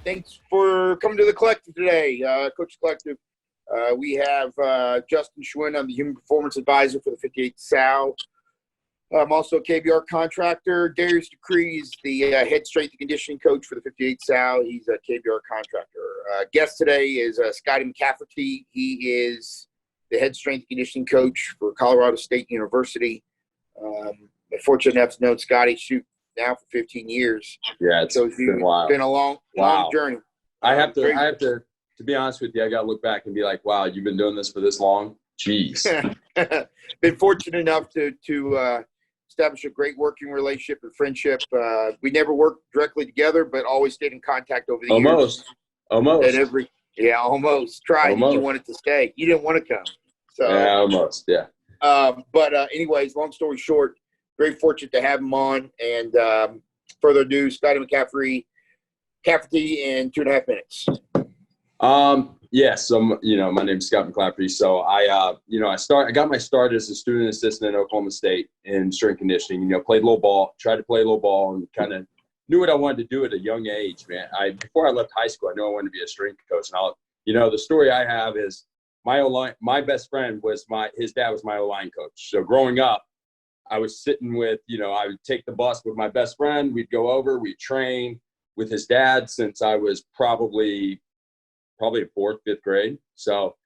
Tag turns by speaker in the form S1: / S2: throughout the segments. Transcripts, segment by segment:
S1: Thanks for coming to the Collective today, Coach Collective. We have Justin Schwind. I'm the Human Performance Advisor for the 58 Sal. I'm also a KBR contractor. Darius Decree is the head strength and conditioning coach for the 58 Sal. He's a KBR contractor. Guest today is Scotty McLafferty. He is the head strength and conditioning coach for Colorado State University. I'm fortunate enough to know Scotty now for 15 years.
S2: Yeah, it's been wild.
S1: Been a long journey.
S2: I have to be honest with you, I got to look back and be like, wow, you've been doing this for this long? Jeez.
S1: Been fortunate enough to establish a great working relationship and friendship. We never worked directly together, but always stayed in contact over the years.
S2: Almost.
S1: Almost. Tried.
S2: Almost.
S1: You wanted to stay. You didn't want to come. So
S2: yeah, almost. Yeah.
S1: But anyways, long story short, very fortunate to have him on. And further ado, Scotty McCaffrey in 2.5 minutes.
S2: Yes. So, my name's Scott McLafferty. So I got my start as a student assistant at Oklahoma State in strength conditioning, tried to play a little ball and kind of knew what I wanted to do at a young age, man. Before I left high school, I knew I wanted to be a strength coach. And the story I have is my best friend his dad was my O-line coach. So growing up, I was sitting with, I would take the bus with my best friend. We'd go over, we'd train with his dad since I was probably in 4th, 5th grade. So,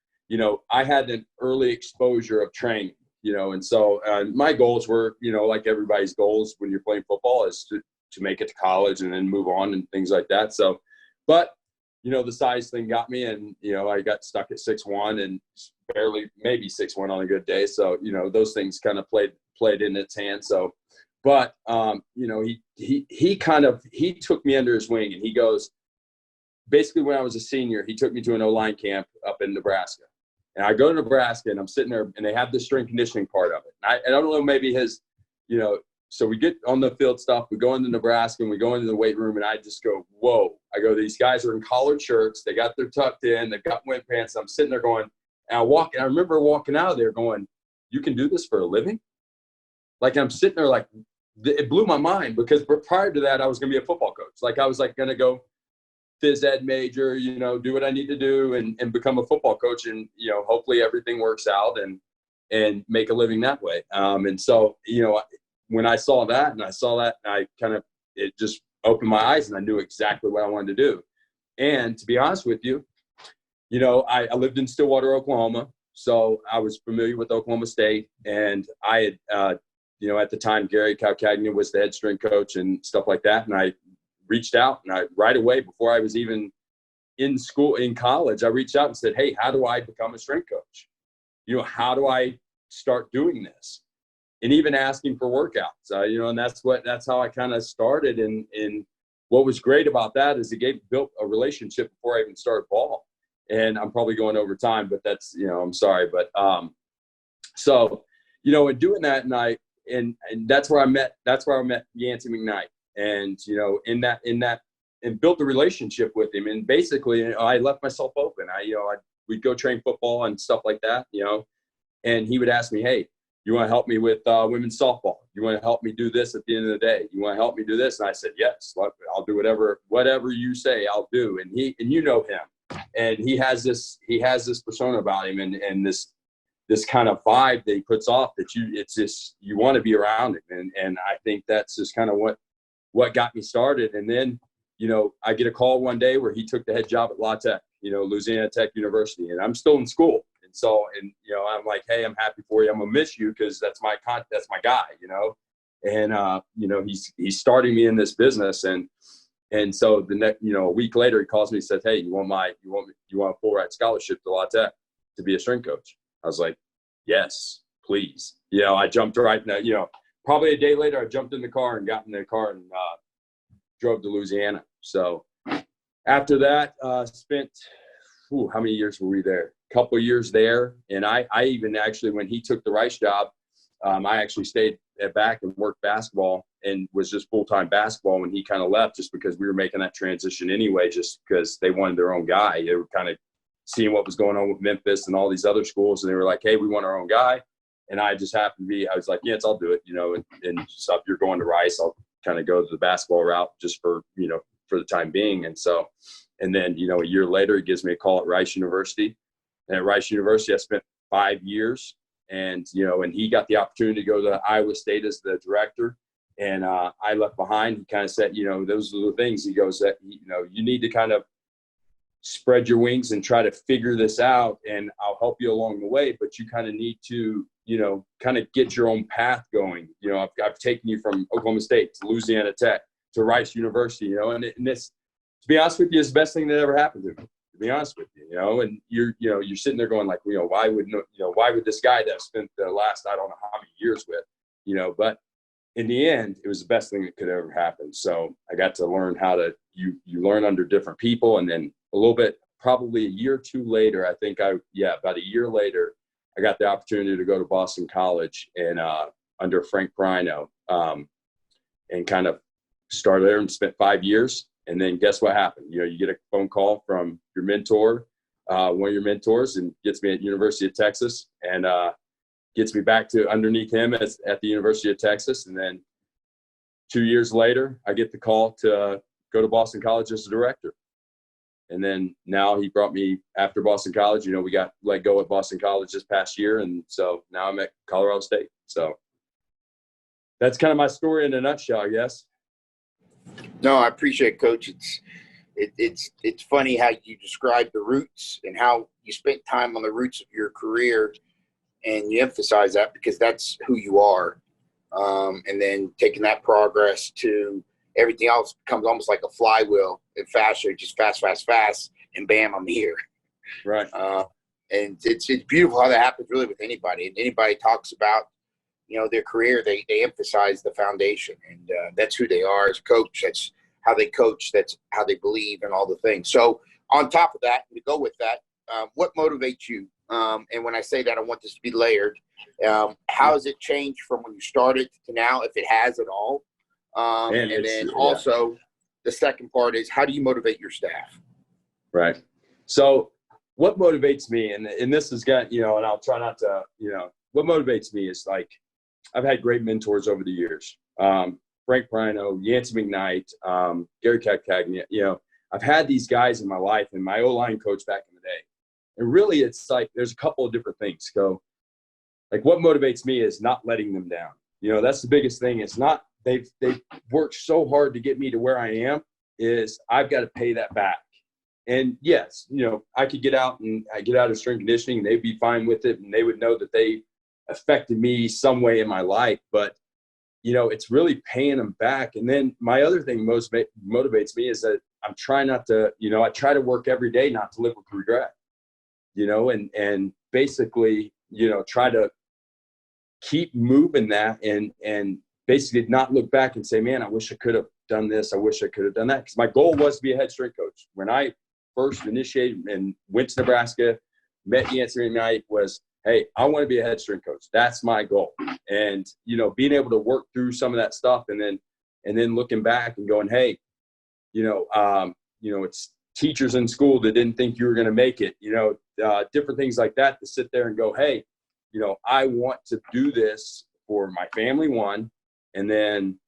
S2: I had an early exposure of training, and so my goals were, like everybody's goals when you're playing football is to make it to college and then move on and things like that. So, but, the size thing got me and, I got stuck at 6'1" and barely maybe 6'1" on a good day. So, those things kind of played in its hand. So, but, he took me under his wing and he goes, basically when I was a senior, he took me to an O-line camp up in Nebraska. And I go to Nebraska and I'm sitting there and they have the strength conditioning part of it. And I don't know, maybe so we get on the field stuff, we go into Nebraska and we go into the weight room and I just go, whoa. I go, these guys are in collared shirts. They got their tucked in, they've got wet pants. I'm sitting there going, and I remember walking out of there going, you can do this for a living? Like I'm sitting there like, it blew my mind because prior to that, I was going to be a football coach. Like I was like going to go phys ed major, do what I need to do and become a football coach. And, hopefully everything works out and make a living that way. And so, when I saw that, it just opened my eyes and I knew exactly what I wanted to do. And to be honest with you, I lived in Stillwater, Oklahoma. So I was familiar with Oklahoma State and I had, at the time, Gary Calcagna was the head strength coach and stuff like that. And I reached out and right away, before I was even in college, I reached out and said, hey, how do I become a strength coach? How do I start doing this? And even asking for workouts, and that's how I kind of started. And what was great about that is it built a relationship before I even started ball. And I'm probably going over time, but that's, I'm sorry. But, so, in doing that and that's where I met Yancy McKnight. And, and built a relationship with him. And basically, I left myself open. We'd go train football and stuff like that, and he would ask me, hey, you want to help me with women's softball? You want to help me do this at the end of the day? You want to help me do this? And I said, yes, I'll do whatever you say, I'll do. And him, and he has this persona about him and this kind of vibe that he puts off that you want to be around him. And I think that's just kind of what got me started. And then, I get a call one day where he took the head job at La Tech, Louisiana Tech University, and I'm still in school. And so, I'm like, hey, I'm happy for you. I'm gonna miss you because that's my guy, and he's starting me in this business. And so the next, a week later, he calls me and says, hey, you want a full ride scholarship to La Tech to be a strength coach? I was like, yes, please. I jumped right now, probably a day later, I jumped in the car and got in the car and drove to Louisiana. So after that, spent, how many years were we there? A couple of years there. And I even actually, when he took the Rice job, I actually stayed back and worked basketball and was just full-time basketball when he kind of left, just because we were making that transition anyway, just because they wanted their own guy. They were kind of seeing what was going on with Memphis and all these other schools. And they were like, hey, we want our own guy. And I just happened to be, I was like, yes, I'll do it, and so if you're going to Rice, I'll kind of go to the basketball route just for the time being. And so, And then, a year later, he gives me a call at Rice University. And at Rice University, I spent 5 years. And, and he got the opportunity to go to Iowa State as the director. And I left behind. He kind of said, those are the things. He goes that, you need to kind of spread your wings and try to figure this out, and I'll help you along the way. But you kind of need to, kind of get your own path going. I've taken you from Oklahoma State to Louisiana Tech to Rice University, and this, to be honest with you, is the best thing that ever happened to me, to be honest with you, and you're sitting there going like, why would this guy that I've spent the last, I don't know how many years with, but in the end, it was the best thing that could ever happen. So I got to learn how to, you learn under different people. And then a little bit, probably a year or two later, about a year later, I got the opportunity to go to Boston College and under Frank Brino, and kind of started there and spent 5 years. And then guess what happened? You get a phone call from your mentor, one of your mentors, and gets me at University of Texas, and gets me back to underneath him at the University of Texas. And then 2 years later, I get the call to go to Boston College as a director. And then now he brought me after Boston College. We got let go at Boston College this past year. And so now I'm at Colorado State. So that's kind of my story in a nutshell, I guess.
S1: No, I appreciate it, Coach. It's funny how you describe the roots and how you spent time on the roots of your career, and you emphasize that because that's who you are. And then taking that progress to everything else becomes almost like a flywheel and faster, just fast, and bam, I'm here.
S2: Right.
S1: And it's beautiful how that happens really with anybody. And anybody talks about, their career, they emphasize the foundation, and that's who they are as a coach. That's how they coach. That's how they believe and all the things. So on top of that, to go with that, what motivates you? And when I say that, I want this to be layered. How has it changed from when you started to now, if it has at all? And then also the second part is, how do you motivate your staff?
S2: Right. So what motivates me, and this has got, and I'll try not to, what motivates me is like, I've had great mentors over the years. Frank Brino, Yancy McKnight, Gary Cagcagna, I've had these guys in my life, and my O-line coach back in the day. And really, it's like there's a couple of different things. So, like, what motivates me is not letting them down. That's the biggest thing. It's not they've worked so hard to get me to where I am. Is I've got to pay that back. And yes, I could get out of strength conditioning, and they'd be fine with it, and they would know that they affected me some way in my life. But it's really paying them back. And then my other thing motivates me is that I'm trying not to, I try to work every day not to live with regret. And basically, try to keep moving that and basically not look back and say, man, I wish I could have done this. I wish I could have done that. Because my goal was to be a head strength coach. When I first initiated and went to Nebraska, met Yancy McKnight, was, hey, I want to be a head strength coach. That's my goal. And, being able to work through some of that stuff and then looking back and going, hey, it's teachers in school that didn't think you were going to make it, different things like that, to sit there and go, hey, I want to do this for my family, one, and then,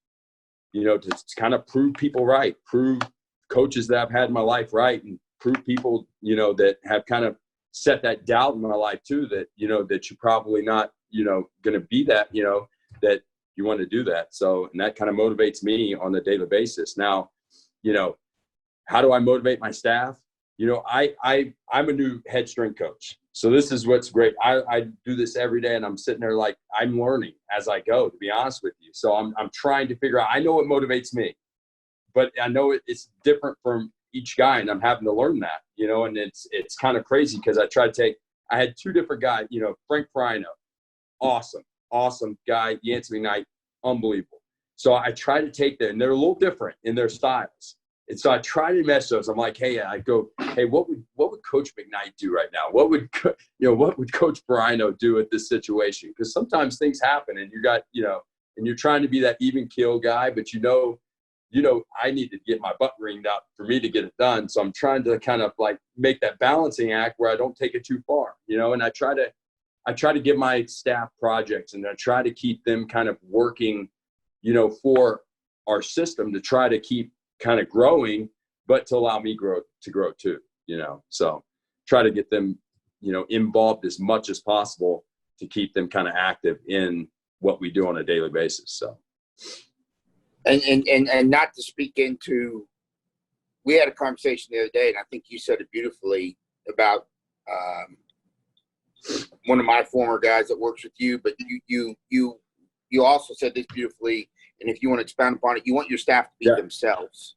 S2: to kind of prove people right, prove coaches that I've had in my life right, and prove people, that have kind of set that doubt in my life too, that, that you're probably not, going to be that, that you want to do that. So, and that kind of motivates me on a daily basis. Now, how do I motivate my staff? I'm a new head strength coach. So this is what's great. I do this every day, and I'm sitting there like I'm learning as I go, to be honest with you. So I'm trying to figure out, I know what motivates me, but I know it's different from each guy, and I'm having to learn that, and it's kind of crazy because I had two different guys, Frank Brino, awesome guy, Yancy McKnight, unbelievable. So I try to take them, and they're a little different in their styles. And so I try to match those. I'm like, hey, what would Coach McKnight do right now? What would Coach Brino do at this situation? Because sometimes things happen, and and you're trying to be that even keel guy, but I need to get my butt ringed out for me to get it done. So I'm trying to kind of like make that balancing act where I don't take it too far, and I try to give my staff projects, and I try to keep them kind of working, for our system to try to keep kind of growing, but to allow me to grow too, so try to get them, involved as much as possible to keep them kind of active in what we do on a daily basis. So.
S1: And not to speak into, we had a conversation the other day, and I think you said it beautifully about one of my former guys that works with you, but you also said this beautifully, and if you want to expound upon it, you want your staff to be themselves.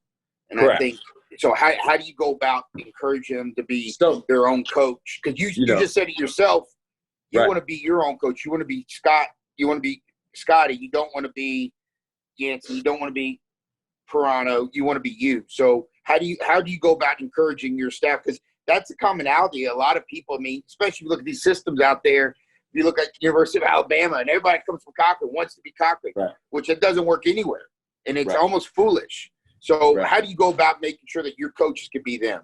S1: And
S2: Correct.
S1: I think, so how do you go about encouraging them to be their own coach? Because you just said it yourself. You want to be your own coach. You want to be Scott. You want to be Scotty. You don't want to be Yancy. You don't want to be Pirano. You want to be you. So how do you go about encouraging your staff? Because that's a commonality. A lot of people, especially if you look at these systems out there, you look at University of Alabama, and everybody comes from Cochran wants to be Cochran, which it doesn't work anywhere. And it's almost foolish. So how do you go about making sure that your coaches can be them?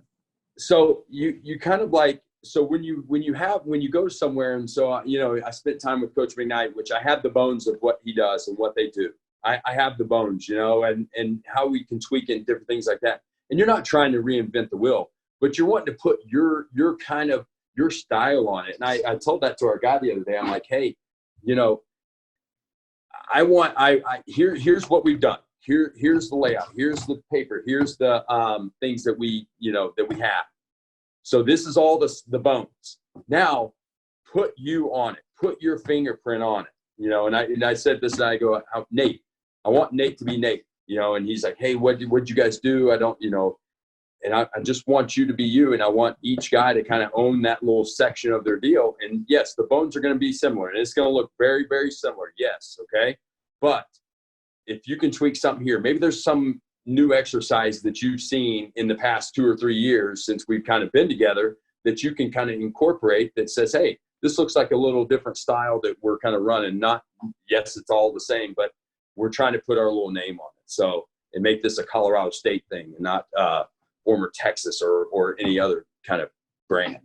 S2: So you kind of like, so when you go somewhere, and so, I spent time with Coach McKnight, which I have the bones of what he does and what they do. I have the bones, and how we can tweak it and different things like that. And you're not trying to reinvent the wheel, but you're wanting to put your kind of your style on it. And I told that to our guy the other day. I'm like, hey, here's what we've done. Here's the layout. Here's the paper. Here's the things that we have. So this is all the bones. Now put you on it. Put your fingerprint on it. And I said this, and I go, Nate, I want Nate to be Nate, and he's like, hey, what'd you guys do? I don't, and I just want you to be you. And I want each guy to kind of own that little section of their deal. And yes, the bones are going to be similar, and it's going to look very, very similar. Yes. Okay. But if you can tweak something here, maybe there's some new exercise that you've seen in the past 2 or 3 years since we've kind of been together that you can kind of incorporate that says, hey, this looks like a little different style that we're kind of running. Not, yes, it's all the same, but we're trying to put our little name on it. So, and make this a Colorado State thing and not former Texas or any other kind of brand,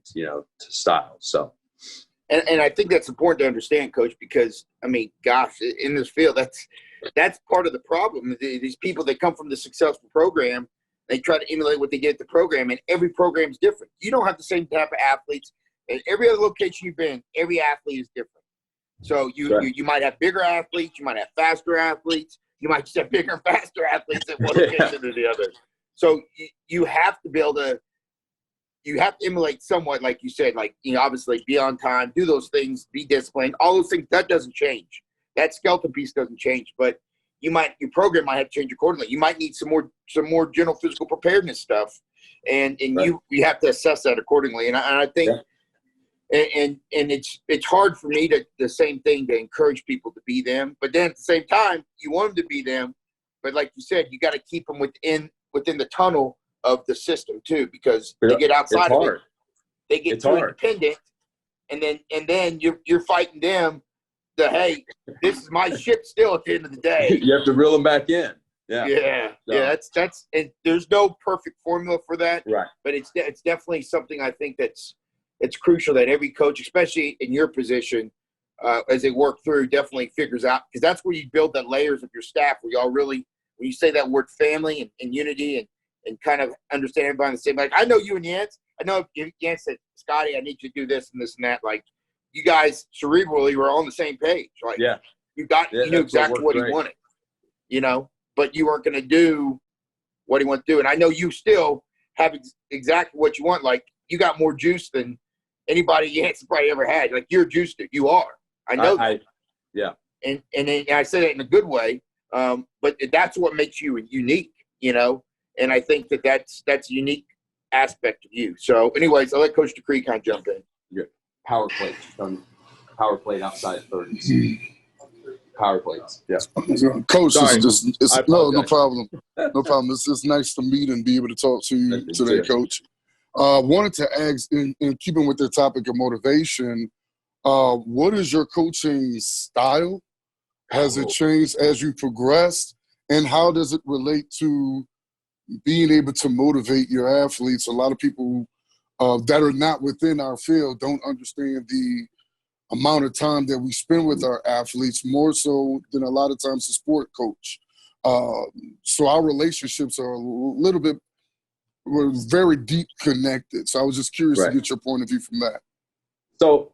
S2: style. So.
S1: And I think that's important to understand, Coach, because, gosh, in this field, that's part of the problem. These people that come from the successful program, they try to emulate what they get at the program, and every program is different. You don't have the same type of athletes. And every other location you've been, every athlete is different. So you might have bigger athletes, you might have faster athletes, you might just have bigger and faster athletes at one location than the other. So you have to be able to emulate somewhat, like you said, like, obviously be on time, do those things, be disciplined, all those things. That doesn't change. That skeleton piece doesn't change, but your program might have to change accordingly. You might need some more general physical preparedness stuff, and you have to assess that accordingly. And I think. Yeah. And it's hard for me to the same thing to encourage people to be them, but then at the same time you want them to be them, but like you said, you got to keep them within the tunnel of the system too, because they get outside of it, they get too independent, and then you're fighting them. Hey, this is my ship still at the end of the day.
S2: You have to reel them back in. Yeah.
S1: That's and there's no perfect formula for that,
S2: right?
S1: But it's definitely something I think it's crucial that every coach, especially in your position, as they work through, definitely figures out, because that's where you build the layers of your staff, where y'all really, when you say that word family and unity and kind of understand everybody on the same, like, I know you and Yance. I know Yance said, Scotty, I need you to do this and this and that. Like, you guys cerebrally were on the same page. Like, you knew exactly what he wanted, but you weren't going to do what he wanted to do. And I know you still have exactly what you want. Like, you got more juice than anybody Yance probably ever had. Like, you're juiced. You are. I know that.
S2: Yeah.
S1: And I say that in a good way. But that's what makes you unique, And I think that's a unique aspect of you. So, anyways, I'll let Coach Decree kind of jump in.
S2: Yeah. Power plate outside 30s. Power plates. Yeah.
S3: Coach, no problem. No problem. It's nice to meet and be able to talk to you today, Coach. Wanted to ask, in keeping with the topic of motivation, what is your coaching style? Has it changed as you progressed? And how does it relate to being able to motivate your athletes? A lot of people that are not within our field don't understand the amount of time that we spend with our athletes, more so than a lot of times a sport coach. So our relationships are a little bit were very deep connected. So I was just curious
S2: Right.
S3: to get your point of view from that.
S2: So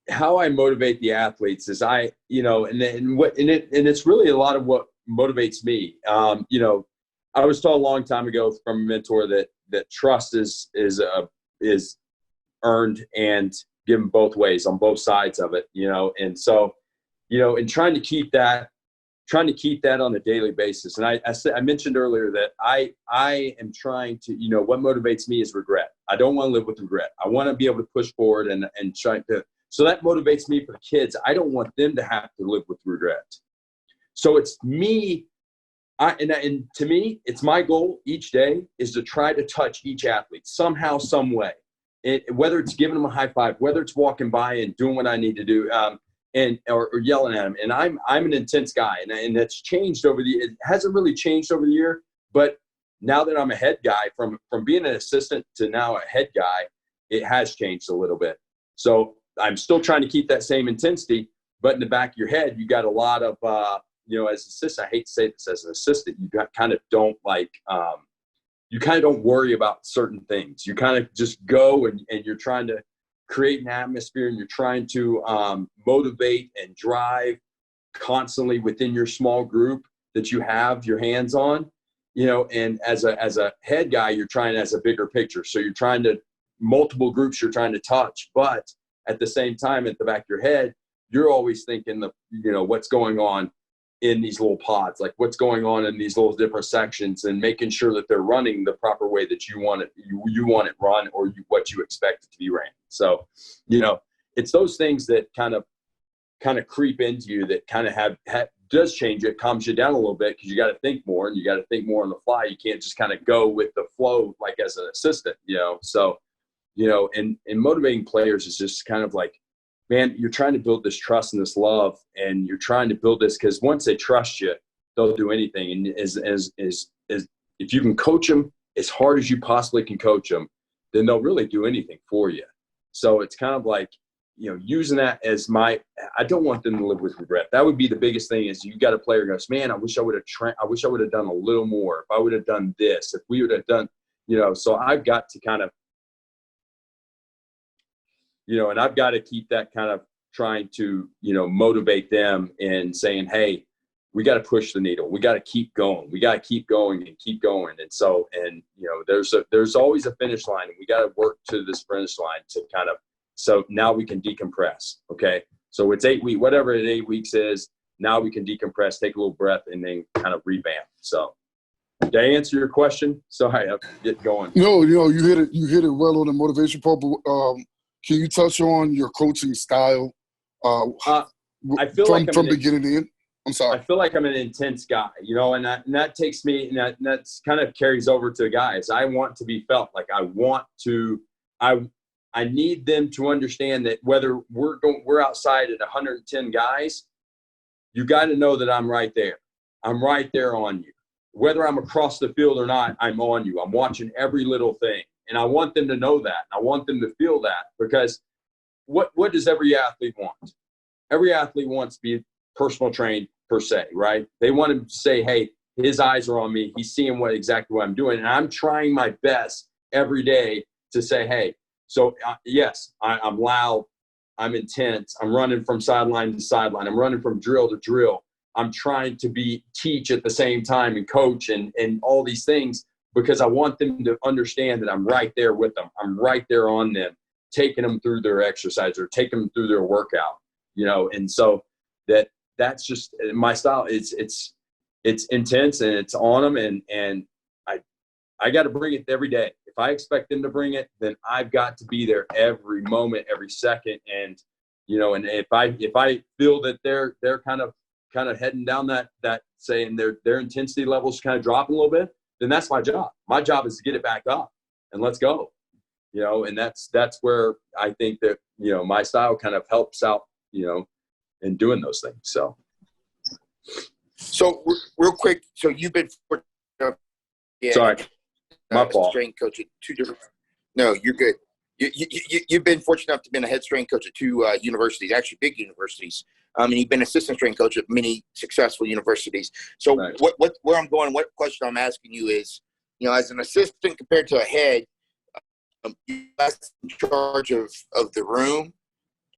S2: how I motivate the athletes is and it's really a lot of what motivates me. I was told a long time ago from a mentor that trust is earned and given both ways on both sides of it, and so, and trying to keep that on a daily basis. And I mentioned earlier that I am trying to, what motivates me is regret. I don't want to live with regret. I want to be able to push forward and try to, so that motivates me for kids. I don't want them to have to live with regret. So it's me. And to me, it's my goal each day is to try to touch each athlete somehow, some way. Whether it's giving them a high five, whether it's walking by and doing what I need to do, or yelling at them. And I'm an intense guy, and that's changed it hasn't really changed over the year. But now that I'm a head guy, from being an assistant to now a head guy, it has changed a little bit. So I'm still trying to keep that same intensity, but in the back of your head, you got a lot of, as an assistant, I hate to say this, as an assistant, you kind of don't don't worry about certain things. You kind of just go and you're trying to create an atmosphere, and you're trying to motivate and drive constantly within your small group that you have your hands on, and as a head guy, you're trying as a bigger picture. So you're trying to multiple groups you're trying to touch, but at the same time, at the back of your head, you're always thinking what's going on in these little pods, like what's going on in these little different sections, and making sure that they're running the proper way that you want it, you want it run, or what you expect it to be ran. So, it's those things that kind of creep into you that kind of does change it, calms you down a little bit, because you got to think more, and you got to think more on the fly. You can't just kind of go with the flow like as an assistant, So, and motivating players is just kind of like, man, you're trying to build this trust and this love, and you're trying to build this, because once they trust you, they'll do anything. And as if you can coach them as hard as you possibly can coach them, then they'll really do anything for you. So it's kind of like, using that as I don't want them to live with regret. That would be the biggest thing, is you got a player who goes, man, I wish I would have done a little more. If I would have done this, if we would have done, so I've got to kind of, and I've got to keep that kind of trying to, motivate them and saying, hey, we got to push the needle. We got to keep going. We got to keep going and keep going. And so, there's always a finish line, and we got to work to this finish line to kind of, so now we can decompress. Okay. So it's 8 weeks, whatever 8 weeks is, now we can decompress, take a little breath, and then kind of revamp. So did I answer your question? Sorry, I'll get going.
S3: No, you hit it well on the motivation part, but, can you touch on your coaching style?
S2: I feel
S3: from beginning to end. I'm sorry.
S2: I feel like I'm an intense guy, and that takes me, and that's kind of carries over to guys. I want to be felt like I need them to understand that whether we're outside at 110 guys, you got to know that I'm right there. I'm right there on you. Whether I'm across the field or not, I'm on you. I'm watching every little thing. And I want them to know that. I want them to feel that, because what does every athlete want? Every athlete wants to be personal trained per se, right? They want to say, hey, his eyes are on me. He's seeing exactly what I'm doing. And I'm trying my best every day to say, hey, so yes, I'm loud. I'm intense. I'm running from sideline to sideline. I'm running from drill to drill. I'm trying to teach at the same time and coach and all these things, because I want them to understand that I'm right there with them. I'm right there on them, taking them through their exercise or taking them through their workout, and so that's just my style. It's intense, and it's on them. And I got to bring it every day. If I expect them to bring it, then I've got to be there every moment, every second. And, and if I feel that they're kind of heading down that saying their intensity levels kind of dropping a little bit, then that's my job. My job is to get it back up and let's go, and that's where I think that, my style kind of helps out, in doing those things.
S1: So real quick, so you've been fortunate. Yeah,
S2: sorry, my fault.
S1: Strength coach at two different. No, you're good. You've been fortunate enough to be a head strength coach at two universities, actually big universities. And you've been assistant strength coach at many successful universities. So right. Where I'm going, what question I'm asking you is, as an assistant compared to a head, you're less in charge of the room,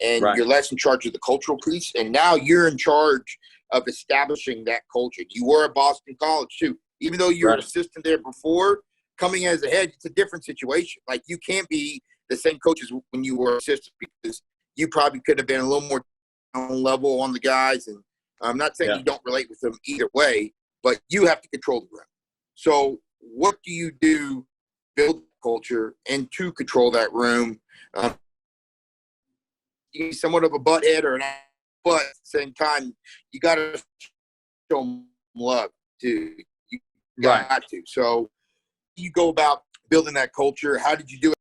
S1: and
S2: Right.
S1: you're less in charge of the cultural piece. And now you're in charge of establishing that culture. You were at Boston College too. Even though you were an assistant there before, coming as a head, it's a different situation. Like, you can't be the same coach as when you were assistant, because you probably could have been a little more down level on the guys. And I'm not saying you don't relate with them either way, but you have to control the room. So what do you do, build culture, and to control that room? You're somewhat of a butthead or an ass, but at the same time, you got to show them love too. You got to. So you go about building that culture. How did you do it?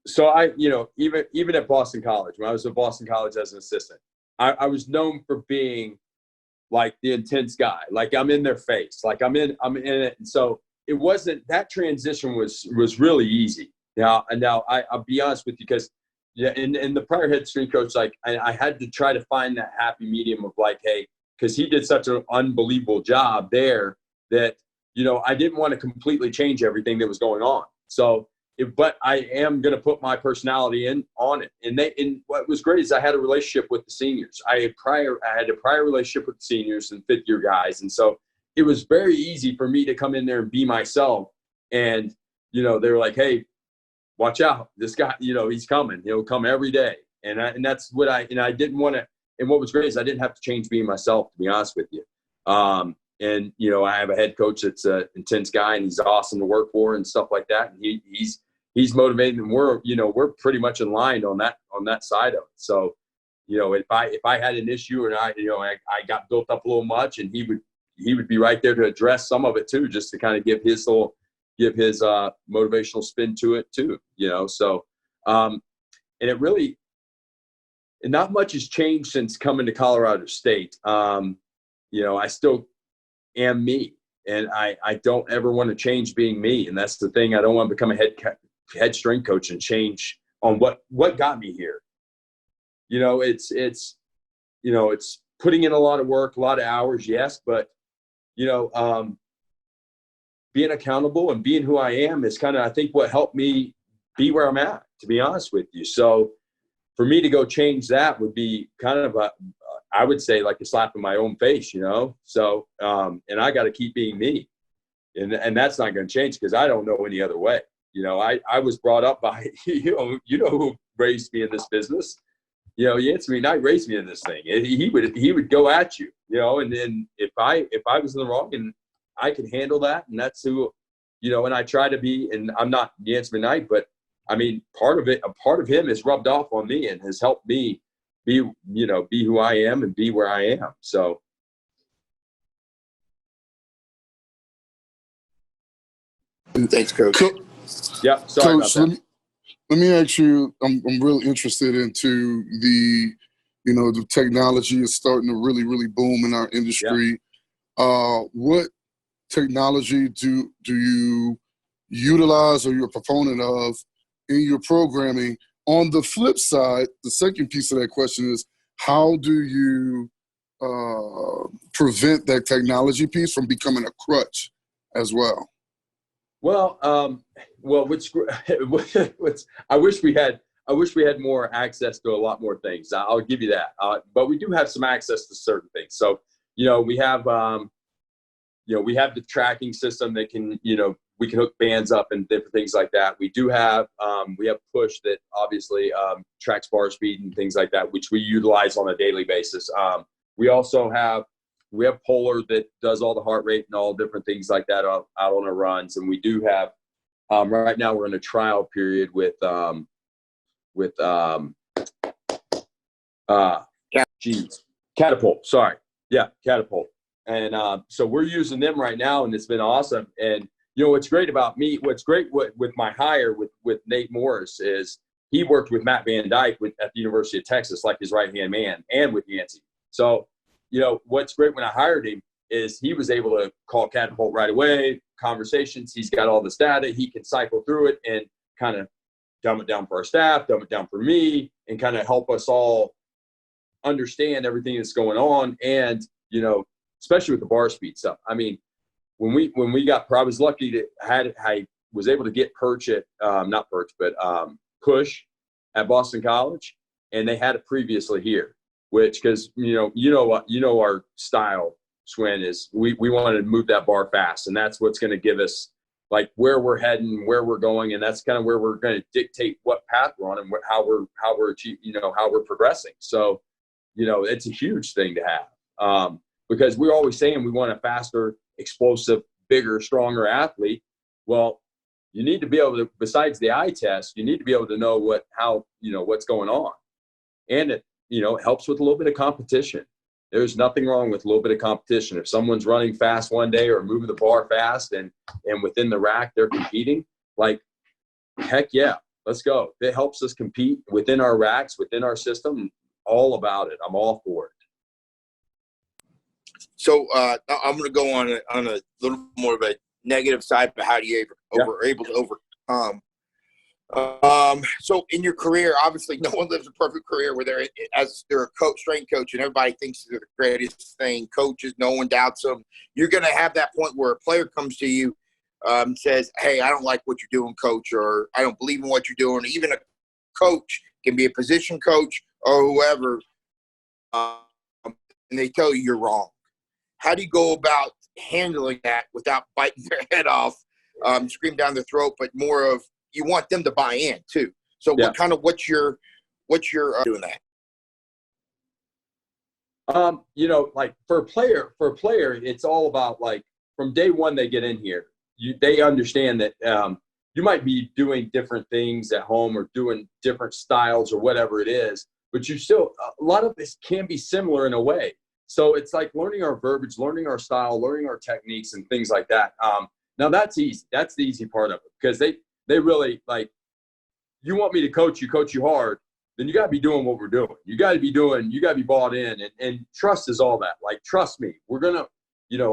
S2: So I, even at Boston College, when I was at Boston College as an assistant, I was known for being like the intense guy. Like, I'm in their face. Like, I'm in it. And so it wasn't, that transition was really easy. Now I'll be honest with you, because in the prior head strength coach, like, I had to try to find that happy medium of like, hey, because he did such an unbelievable job there that, I didn't want to completely change everything that was going on. So, but I am going to put my personality on it. And what was great is I had a relationship with the seniors. I had a prior relationship with the seniors and fifth year guys. And so it was very easy for me to come in there and be myself. And, they were like, hey, watch out. This guy, he's coming. He'll come every day. And that's what I didn't want to. And what was great is I didn't have to change being myself, to be honest with you. And, I have a head coach that's an intense guy, and he's awesome to work for and stuff like that. And he's motivated, and we're pretty much in line on that side of it. So, if I had an issue and I got built up a little much, and he would be right there to address some of it too, just to kind of give his motivational spin to it too, so, and it really, and not much has changed since coming to Colorado State. I still am me, and I don't ever want to change being me. And that's the thing. I don't want to become a head strength coach and change on what got me here. It's putting in a lot of work, a lot of hours. Yes. But, being accountable and being who I am is kind of, I think, what helped me be where I'm at, to be honest with you. So for me to go change that would be kind of I would say like a slap in my own face, So, and I got to keep being me, and that's not going to change, because I don't know any other way. I was brought up by, who raised me in this business. Yancy McKnight raised me in this thing. He would go at you, and then if I was in the wrong, and I can handle that, and that's who, and I try to be, and I'm not Yancy McKnight, but I mean, a part of him has rubbed off on me and has helped me be who I am and be where I am. So.
S1: Thanks, Coach.
S2: Yeah. Sorry
S3: Coach,
S2: about that.
S3: Let me ask you, I'm really interested into the technology is starting to really, really boom in our industry. Yeah. What technology do you utilize, or you're a proponent of, in your programming? On the flip side, the second piece of that question is, how do you prevent that technology piece from becoming a crutch as well?
S2: Well, I wish we had more access to a lot more things. I'll give you that. But we do have some access to certain things. So, we have the tracking system that can, we can hook bands up and different things like that. We do have, push that obviously tracks bar speed and things like that, which we utilize on a daily basis. We also have Polar that does all the heart rate and all different things like that out on our runs. And we do have, right now we're in a trial period with Catapult. Sorry. Yeah. Catapult. And so we're using them right now, and it's been awesome. And, what's great with my hire with Nate Morris is he worked with Matt Van Dyke at the University of Texas, like his right-hand man, and with Yancy. So, what's great when I hired him is he was able to call Catapult right away, conversations. He's got all this data. He can cycle through it and kind of dumb it down for our staff, dumb it down for me, and kind of help us all understand everything that's going on. And, especially with the bar speed stuff. I mean, when we got, I was lucky to I was able to get Push at Boston College, and they had it previously here. Which, because our style, Schwind, is we want to move that bar fast, and that's what's going to give us like where we're heading, where we're going, and that's kind of where we're going to dictate what path we're on and how we're achieving, how we're progressing. So, it's a huge thing to have because we're always saying we want a faster, explosive, bigger, stronger athlete. Well, you need to be able to, besides the eye test, you need to be able to know what's going on, and it helps with a little bit of competition. There's nothing wrong with a little bit of competition. If someone's running fast one day or moving the bar fast and within the rack they're competing, like, heck yeah, let's go. It helps us compete within our racks, within our system. All about it. I'm all for it.
S1: So I'm going to go on a little more of a negative side, but how do you able to overcome? So in your career, obviously no one lives a perfect career where they're a coach, strength coach, and everybody thinks they're the greatest thing. Coaches, no one doubts them. You're going to have that point where a player comes to you, says, "Hey, I don't like what you're doing, coach," or "I don't believe in what you're doing." Even a coach can be a position coach or whoever, and they tell you you're wrong. How do you go about handling that without biting their head off, scream down their throat, but more of, you want them to buy in too. So what's your doing that?
S2: Like for a player, it's all about, like, from day one they get in here, they understand that you might be doing different things at home or doing different styles or whatever it is, but you still, a lot of this can be similar in a way. So it's like learning our verbiage, learning our style, learning our techniques and things like that. Now that's easy. That's the easy part of it, because they really, like, you want me to coach you hard, then you got to be doing what we're doing. You got to be bought in, and trust is all that. Like, trust me, we're going to,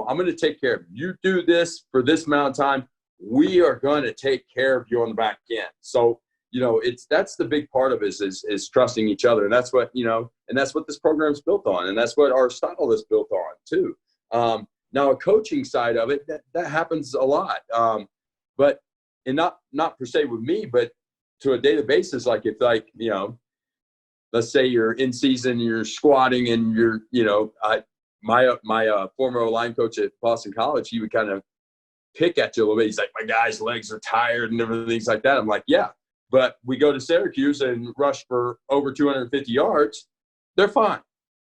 S2: I'm going to take care of you. You do this for this amount of time, we are going to take care of you on the back end. So, that's the big part of it is trusting each other. And that's what, and that's what this program is built on. And that's what our style is built on too. Now a coaching side of it, that happens a lot. But, and not per se with me, but to a daily basis, like if, like, let's say you're in season, you're squatting and you're, my former line coach at Boston College, he would kind of pick at you a little bit. He's like, my guy's legs are tired and everything like that. I'm like, yeah, but we go to Syracuse and rush for over 250 yards. They're fine.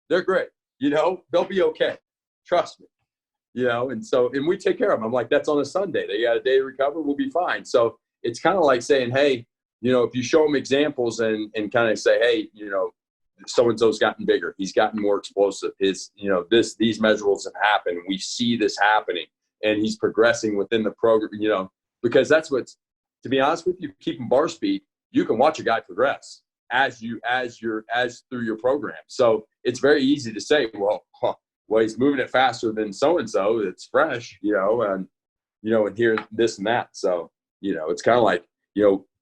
S2: They're great. They'll be okay. Trust me. And we take care of them. I'm like, that's on a Sunday. They got a day to recover. We'll be fine. So it's kind of like saying, hey, if you show them examples and kind of say, hey, so-and-so's gotten bigger. He's gotten more explosive. His, these measurables have happened. We see this happening, and he's progressing within the program, because that's what's, to be honest with you, keeping bar speed, you can watch a guy progress as through your program. So it's very easy to say, well, he's moving it faster than so-and-so. It's fresh, and here, this and that. So, it's kind of like,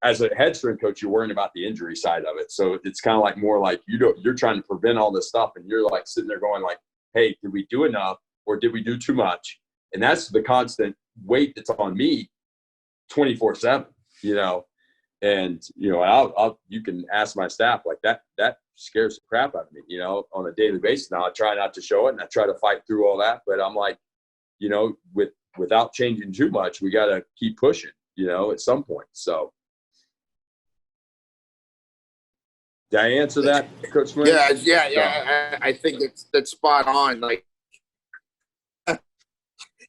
S2: as a head strength coach, you're worrying about the injury side of it. So it's kind of like more like you're trying to prevent all this stuff, and you're like sitting there going like, hey, did we do enough or did we do too much? And that's the constant weight that's on me 24/7, and, you can ask my staff, like that scares the crap out of me, on a daily basis. Now I try not to show it and I try to fight through all that, but I'm like, without changing too much, we got to keep pushing, at some point. So. Did I answer that, Coach Schwind?
S1: Yeah. I think that's spot on. Like,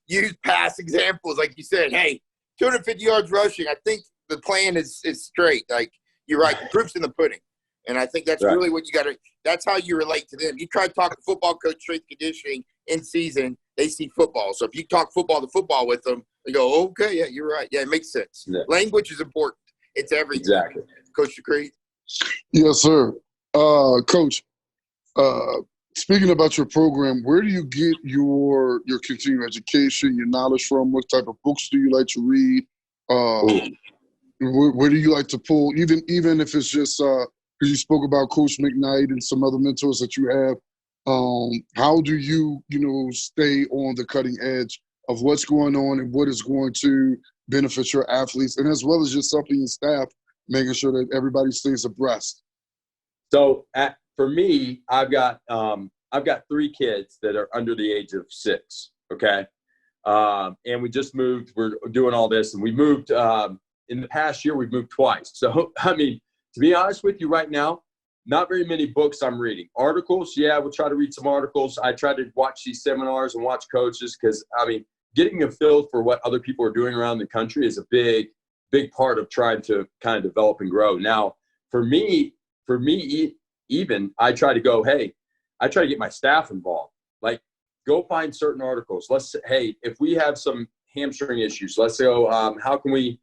S1: use past examples, like you said. Hey, 250 yards rushing. I think the plan is straight. Like, you're right. The proof's in the pudding, and I think that's really what you got to. That's how you relate to them. You try to talk to football coach, strength conditioning in season. They see football. So if you talk football to football with them, they go, okay, yeah, you're right. Yeah, it makes sense. Yeah. Language is important. It's everything.
S2: Exactly.
S1: Coach DeCree.
S3: Yes, sir. Coach, speaking about your program, where do you get your continuing education, your knowledge from? What type of books do you like to read? Where do you like to pull, even if it's just because you spoke about Coach McKnight and some other mentors that you have, how do you, stay on the cutting edge of what's going on and what is going to benefit your athletes, and as well as yourself and your staff, making sure that everybody stays abreast.
S2: So for me, I've got 3 kids that are under the age of 6. Okay. And we just moved, we're doing all this, and we moved, in the past year, we've moved twice. So, I mean, to be honest with you right now, not very many books I'm reading. Articles, yeah, we'll try to read some articles. I try to watch these seminars and watch coaches because, I mean, getting a feel for what other people are doing around the country is a big part of trying to kind of develop and grow. Now, for me, even, I try to go, hey, I try to get my staff involved. Like, go find certain articles. Hey, if we have some hamstring issues, let's go, how can we,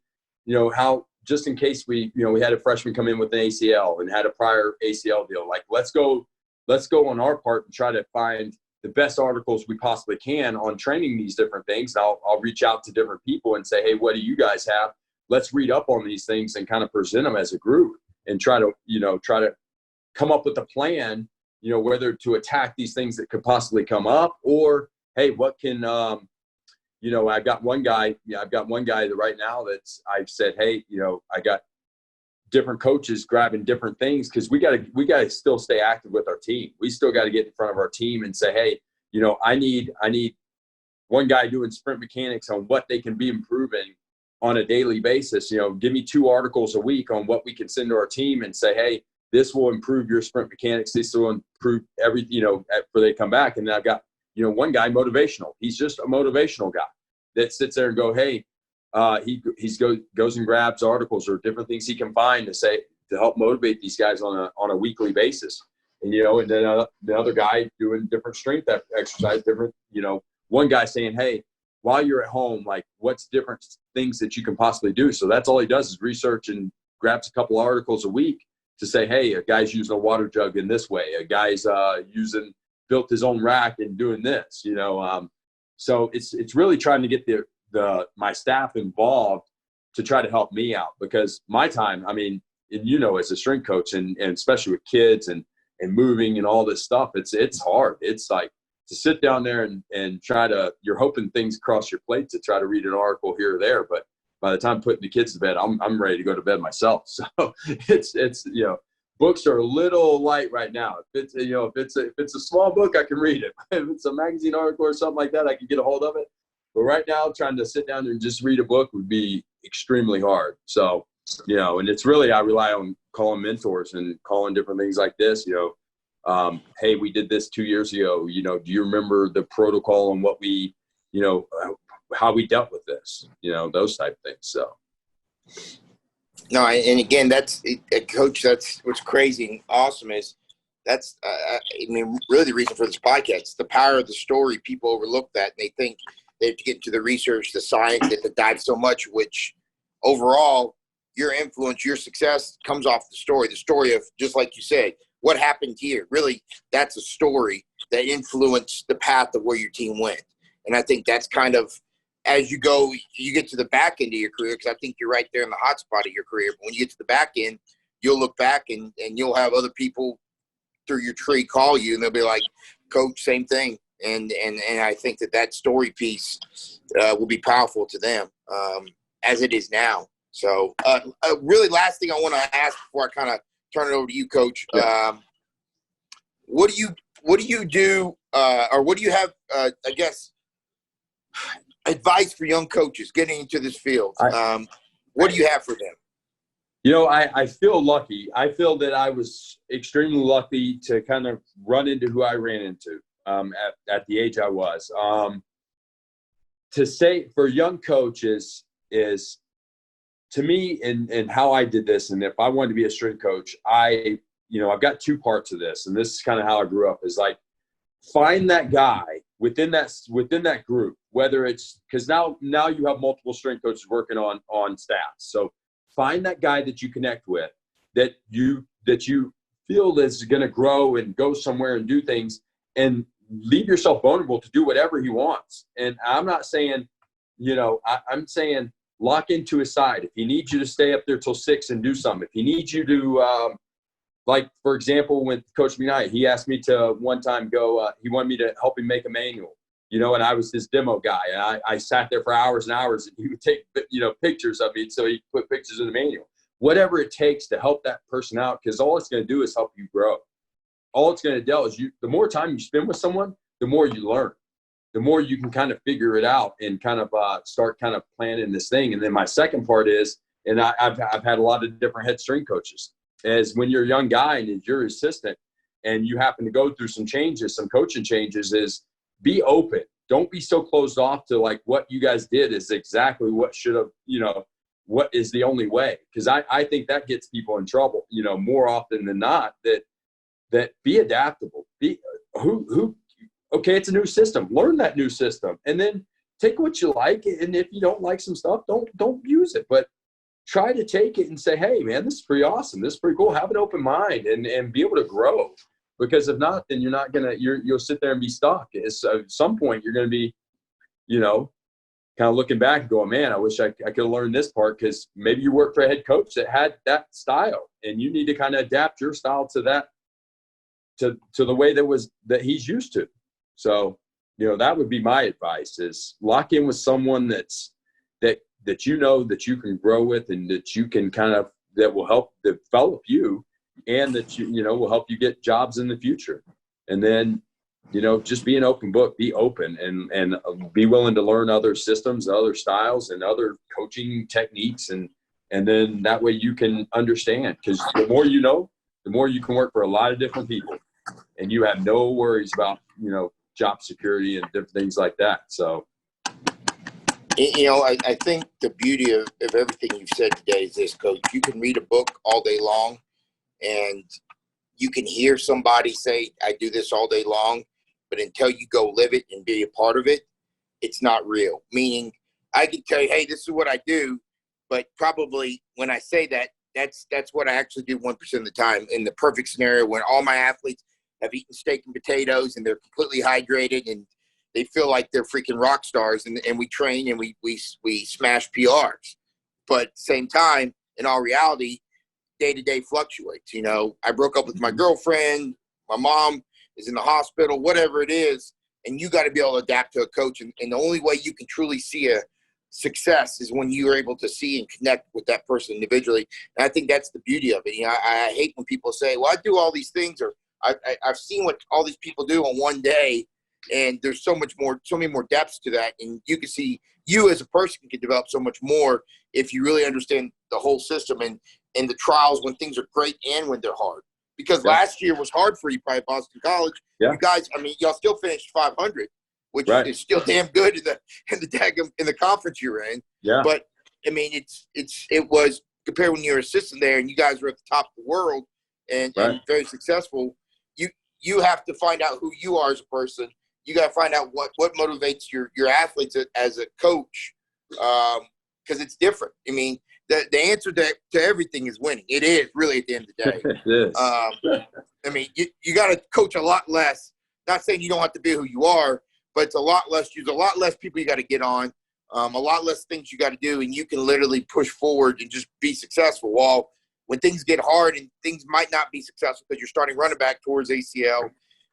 S2: just in case we had a freshman come in with an ACL and had a prior ACL deal, like, let's go on our part and try to find the best articles we possibly can on training these different things. I'll reach out to different people and say, hey, what do you guys have? Let's read up on these things and kind of present them as a group and try to come up with a plan, whether to attack these things that could possibly come up, or, hey, what can, I've got one guy that right now I've said, hey, I got different coaches grabbing different things, because we got to still stay active with our team. We still got to get in front of our team and say, hey, I need one guy doing sprint mechanics on what they can be improving on a daily basis. Give me 2 articles a week on what we can send to our team and say, hey, this will improve your sprint mechanics. This will improve everything, before they come back. And then I've got, one guy motivational. He's just a motivational guy that sits there and go, hey, he goes and grabs articles or different things he can find to help motivate these guys on a weekly basis. And, and then the other guy doing different strength exercise, different, one guy saying, hey, while you're at home, like, what's different things that you can possibly do? So that's all he does is research and grabs a couple articles a week to say, hey, a guy's using a water jug in this way. A guy's built his own rack and doing this, So it's really trying to get my staff involved to try to help me out, because my time, I mean, as a strength coach and especially with kids and moving and all this stuff, it's hard. It's like to sit down there and try to, you're hoping things cross your plate to try to read an article here or there, but by the time putting the kids to bed, I'm ready to go to bed myself. So it's books are a little light right now. If it's a small book, I can read it. If it's a magazine article or something like that, I can get a hold of it. But right now, trying to sit down and just read a book would be extremely hard. So, and it's really, I rely on calling mentors and calling different things like this, hey, we did this 2 years ago. Do you remember the protocol and what we, how we dealt with this, those type of things. So.
S1: No, and again, that's Coach. That's what's crazy and awesome is really the reason for this podcast, the power of the story. People overlook that, and they think they have to get into the research, the science, that dive so much. Which overall, your influence, your success comes off the story. The story of, just like you said, what happened here. Really, that's a story that influenced the path of where your team went. And I think that's kind of, as you get to the back end of your career, because I think you're right there in the hot spot of your career. But when you get to the back end, you'll look back and you'll have other people through your tree call you, and they'll be like, Coach, same thing. And I think that story piece will be powerful to them as it is now. So really last thing I want to ask before I kind of turn it over to you, Coach.
S2: Yeah.
S1: What do you do or what do you have, I guess, advice for young coaches getting into this field? What do you have for them?
S2: I feel lucky. I feel that I was extremely lucky to kind of run into who I ran into at the age I was. To say for young coaches is, to me, and how I did this, and if I wanted to be a strength coach, I've got 2 parts of this, and this is kind of how I grew up, is like, find that guy within that group, whether it's, because now you have multiple strength coaches working on staff. So find that guy that you connect with, that you feel is going to grow and go somewhere and do things, and leave yourself vulnerable to do whatever he wants. And I'm not saying, I'm saying lock into his side. If he needs you to stay up there till 6 and do something, if he needs you to, like, for example, with Coach McKnight, he asked me to one time go, he wanted me to help him make a manual. you know, and I was his demo guy. And I sat there for hours and hours, and he would take, you know, pictures of me so he could put pictures in the manual. Whatever it takes to help that person out, because all it's going to do is help you grow. All it's going to do is the more time you spend with someone, the more you learn, the more you can kind of figure it out and kind of start kind of planning this thing. And then my second part is, and I've had a lot of different head strength coaches, as when you're a young guy and you're assistant and you happen to go through some changes, some coaching changes, is be open. Don't be so closed off to like what you guys did is exactly what should have, you know, what is the only way. Because I think that gets people in trouble, you know, more often than not, that be adaptable. Okay, it's a new system. Learn that new system. And then take what you like. And if you don't like some stuff, don't use it. But try to take it and say, hey, man, this is pretty awesome. This is pretty cool. Have an open mind and be able to grow. Because if not, then you're not going to – you'll sit there and be stuck. At some point, you're going to be, you know, kind of looking back and going, man, I wish I could have learned this part, because maybe you work for a head coach that had that style, and you need to kind of adapt your style to that, to the way that he's used to. So, you know, that would be my advice, is lock in with someone that you know that you can grow with, and that you can kind of – that will help develop you, and that you know will help you get jobs in the future. And then, you know, just be an open book, be open, and be willing to learn other systems, other styles, and other coaching techniques, and then that way you can understand, because the more you know, the more you can work for a lot of different people, and you have no worries about, you know, job security and different things like that. So,
S1: you know, I think the beauty of everything you've said today is this, Coach. You can read a book all day long, and you can hear somebody say, I do this all day long, but until you go live it and be a part of it, it's not real. Meaning, I can tell you, hey, this is what I do, but probably when I say that, that's what I actually do 1% of the time. In the perfect scenario, when all my athletes have eaten steak and potatoes and they're completely hydrated and they feel like they're freaking rock stars, and we train and we smash PRs. But at the same time, in all reality, day-to-day fluctuates. You know, I broke up with my girlfriend, my mom is in the hospital, whatever it is, and you got to be able to adapt to a coach. And the only way you can truly see a success is when you're able to see and connect with that person individually. And I think that's the beauty of it. You know, I hate when people say, well, I do all these things, or I've seen what all these people do on one day, and there's so many more depths to that. And you can see you as a person can develop so much more if you really understand the whole system and the trials when things are great and when they're hard. Because last year was hard for you, probably Boston College. Yeah. You guys, I mean, y'all still finished 500, which is still damn good in the conference you're in. Yeah. But I mean, it was compared when you were assistant there and you guys were at the top of the world and very successful. You have to find out who you are as a person. You got to find out what motivates your athletes as a coach, because it's different. I mean, the answer to everything is winning. It is really at the end of the day.
S2: It is.
S1: I mean, you got to coach a lot less. Not saying you don't have to be who you are, but it's a lot less. There's a lot less people you got to get on, a lot less things you got to do, and you can literally push forward and just be successful. While when things get hard and things might not be successful because you're starting running back towards ACL,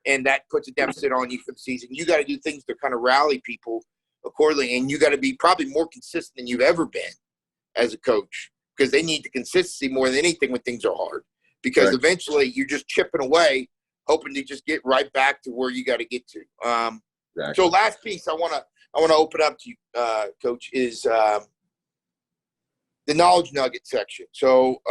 S1: and that puts a deficit on you for the season, you got to do things to kind of rally people accordingly, and you got to be probably more consistent than you've ever been as a coach, because they need the consistency more than anything when things are hard, because eventually you're just chipping away, hoping to just get right back to where you got to get to. So last piece I want to open up to you, Coach, is the knowledge nugget section. So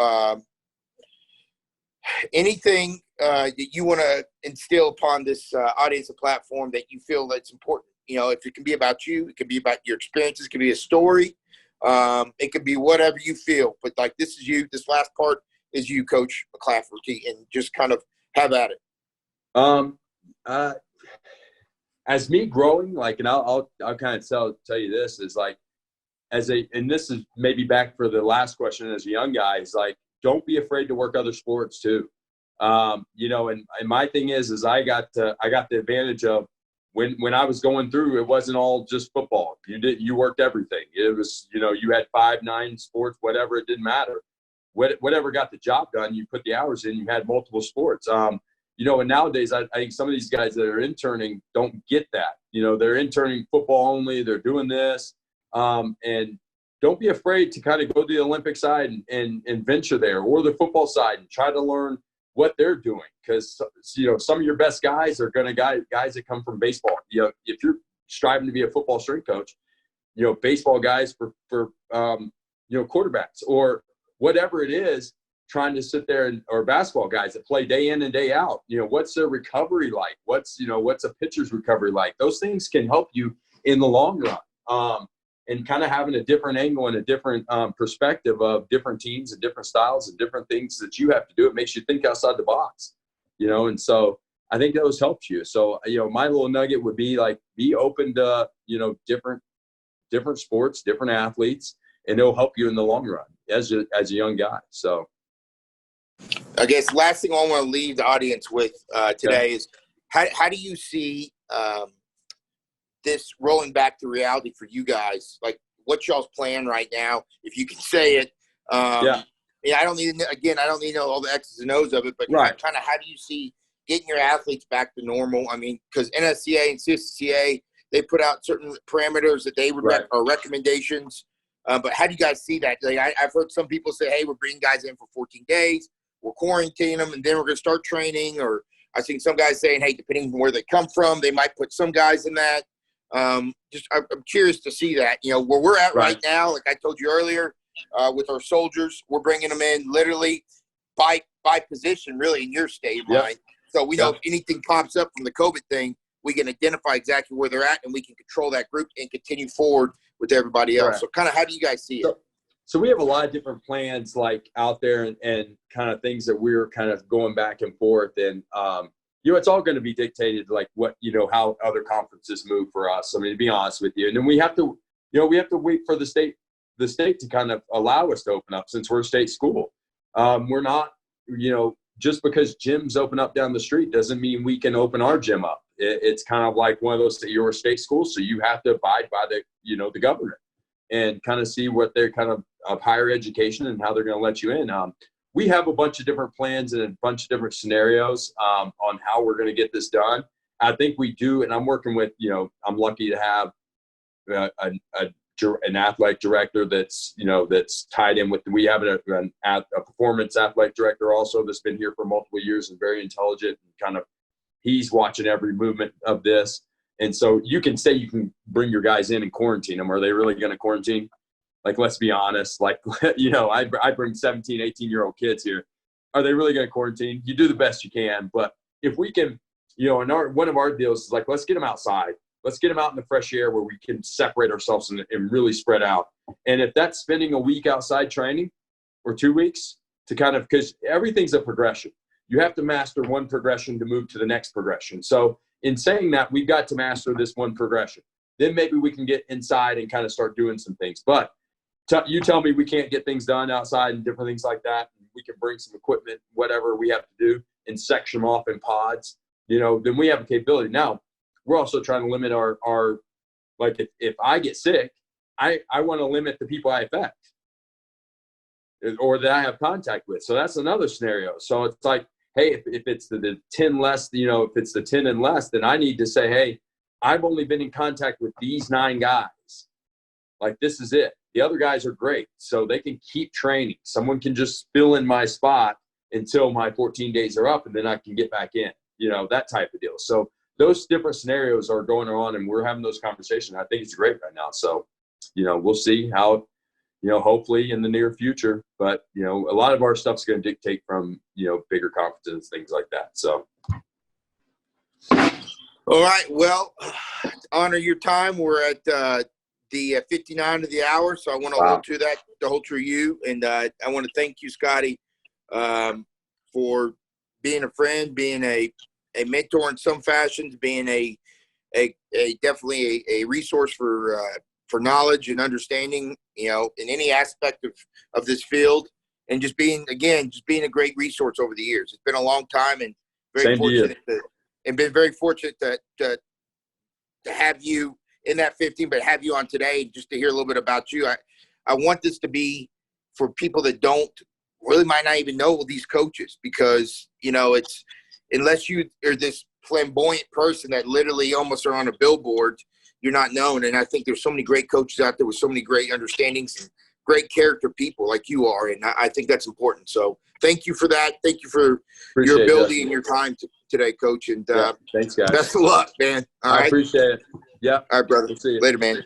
S1: anything that you want to instill upon this audience and platform that you feel that's important. You know, if it can be about you, it can be about your experiences, it can be a story. It could be whatever you feel, but like this is you. This last part is you, Coach McLafferty, and just kind of have at it.
S2: As me growing, like, and I'll kind of tell you this is like, and this is maybe back for the last question as a young guy, is like, don't be afraid to work other sports too. You know, and my thing is I got the advantage of when I was going through, it wasn't all just football. You worked everything. It was, you know, you had 5, 9 sports, whatever, it didn't matter. Whatever got the job done, you put the hours in, you had multiple sports. and nowadays I think some of these guys that are interning don't get that. They're interning football only. They're doing this. And don't be afraid to kind of go to the Olympic side and venture there, or the football side, and try to learn what they're doing. Because, some of your best guys are going to guys that come from baseball. If you're striving to be a football strength coach, baseball guys for quarterbacks or whatever it is, trying to sit there or basketball guys that play day in and day out. What's their recovery like? What's a pitcher's recovery like? Those things can help you in the long run. And kind of having a different angle and a different perspective of different teams and different styles and different things that you have to do. It makes you think outside the box, and so I think those helps you. So, my little nugget would be like, be open to, different sports, different athletes, and it'll help you in the long run as a young guy. So
S1: I guess last thing I want to leave the audience with today is how do you see this rolling back to reality for you guys? Like, what's y'all's plan right now, if you can say it? I don't need to know all the X's and O's of it, but
S2: right.
S1: kind of how do you see getting your athletes back to normal? I mean, because NSCA and CSCA, they put out certain parameters that they would or recommendations. But how do you guys see that? Like, I've heard some people say, hey, we're bringing guys in for 14 days. We're quarantining them, and then we're going to start training. Or I've seen some guys saying, hey, depending on where they come from, they might put some guys in that. I'm curious to see that. Where we're at right now, like I told you earlier, with our soldiers, we're bringing them in literally by position, really, in your state of mind. So we know if anything pops up from the COVID thing, we can identify exactly where they're at, and we can control that group and continue forward with everybody else. So kind of how do you guys see it?
S2: So we have a lot of different plans like out there and kind of things that we're kind of going back and forth. And, it's all going to be dictated like what, how other conferences move for us. I mean, to be honest with you. And then we have to wait for the state to kind of allow us to open up, since we're a state school. We're not, just because gyms open up down the street doesn't mean we can open our gym up. It's kind of like one of those that you're a state school, so you have to abide by the government and kind of see what they're kind of higher education and how they're going to let you in. We have a bunch of different plans and a bunch of different scenarios on how we're going to get this done. I think we do, and I'm working with, I'm lucky to have an athletic director that's tied in with. We have a performance athletic director also that's been here for multiple years and very intelligent, and kind of he's watching every movement of this. And so you can say you can bring your guys in and quarantine them. Are they really going to quarantine? Like, let's be honest. Like, I bring 17, 18-year-old kids here. Are they really going to quarantine? You do the best you can. But if we can, and one of our deals is like, let's get them outside. Let's get them out in the fresh air where we can separate ourselves and really spread out. And if that's spending a week outside training or 2 weeks to kind of – because everything's a progression. You have to master one progression to move to the next progression. So in saying that, we've got to master this one progression. Then maybe we can get inside and kind of start doing some things. But you tell me we can't get things done outside and different things like that. We can bring some equipment, whatever we have to do, and section them off in pods, then we have a capability. Now, we're also trying to limit our like if I get sick, I want to limit the people I affect or that I have contact with. So that's another scenario. So it's like, hey, if it's the 10 less, if it's the 10 and less, then I need to say, hey, I've only been in contact with these 9 guys. Like, this is it. The other guys are great. So they can keep training. Someone can just fill in my spot until my 14 days are up, and then I can get back in, that type of deal. So those different scenarios are going on, and we're having those conversations. I think it's great right now. So, we'll see how, hopefully in the near future, but, a lot of our stuff's going to dictate from, bigger conferences, things like that. So.
S1: All right. Well, to honor your time, we're at the 59 of the hour. So I want to hold to that, to hold true you. And I want to thank you, Scotty, for being a friend, being a mentor in some fashions, being a definitely a resource for knowledge and understanding, in any aspect of this field, and just being a great resource over the years. It's been a long time, and very fortunate to have you in that 15, but have you on today just to hear a little bit about you. I want this to be for people that might not even know these coaches, because, it's unless you are this flamboyant person that literally almost are on a billboard, you're not known. And I think there's so many great coaches out there with so many great understandings and great character people like you are. And I think that's important. So thank you for that. Thank you for your ability and your time today, Coach. And
S2: thanks, guys.
S1: Best of luck, man. All right.
S2: I appreciate it. Yeah.
S1: All right, brother.
S2: We'll see you
S1: Later, man.